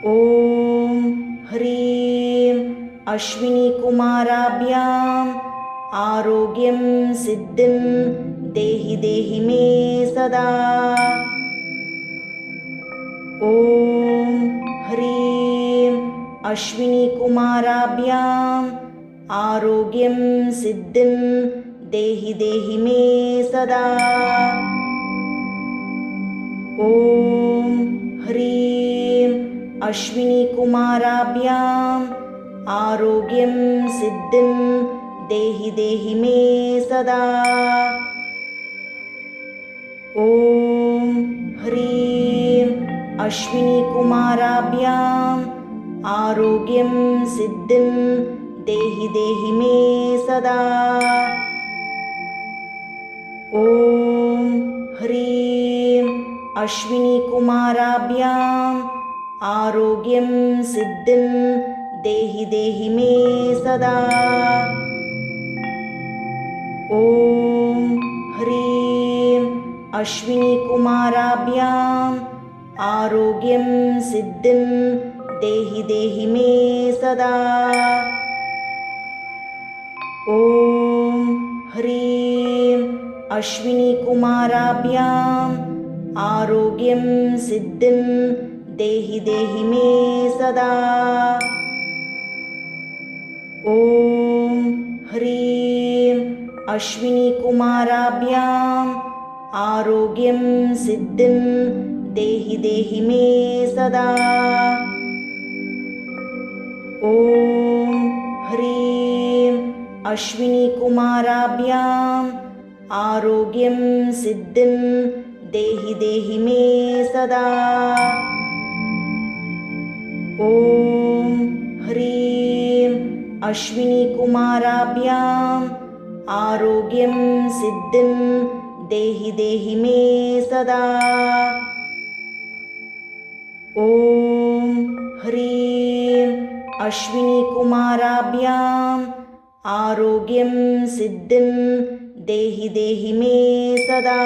ॐ ह्रीं अश्विनीकुमाराभ्याम् आरोग्यं सिद्धिं देहि देहि मे सदा। ॐ ह्रीं अश्विनीकुमाराभ्याम् आरोग्यं सिद्धिं देहि देहि मे सदा। ॐ ह्रीं अश्विनीकुमाराभ्याम् आरोग्यं सिद्धिं देहि देहि मे सदा। ॐ ह्रीं अश्विनीकुमाराभ्याम् आरोग्यं सिद्धिं देहि देहि मे सदा। ॐ ह्रीं अश्विनीकुमाराभ्याम् आरोग्यं सिद्धिं देहि देहि मे सदा। ॐ ह्रीं अश्विनीकुमाराभ्याम् आरोग्यं सिद्धिं देहि देहि मे सदा। ॐ ह्रीं अश्विनीकुमाराभ्याम् आरोग्यं सिद्धिं देहि देहि मे सदा। ॐ ह्रीं अश्विनीकुमाराभ्याम् आरोग्यं सिद्धिं देहि देहि मे सदा। ॐ ह्रीं अश्विनीकुमाराभ्याम् आरोग्यं सिद्धिं देहि देहि मे सदा। ॐ ह्रीं अश्विनीकुमाराभ्याम् आरोग्यं सिद्धिं देहि देहि मे सदा। ॐ ह्रीं अश्विनीकुमाराभ्याम् आरोग्यं सिद्धिं देहि देहि मे सदा।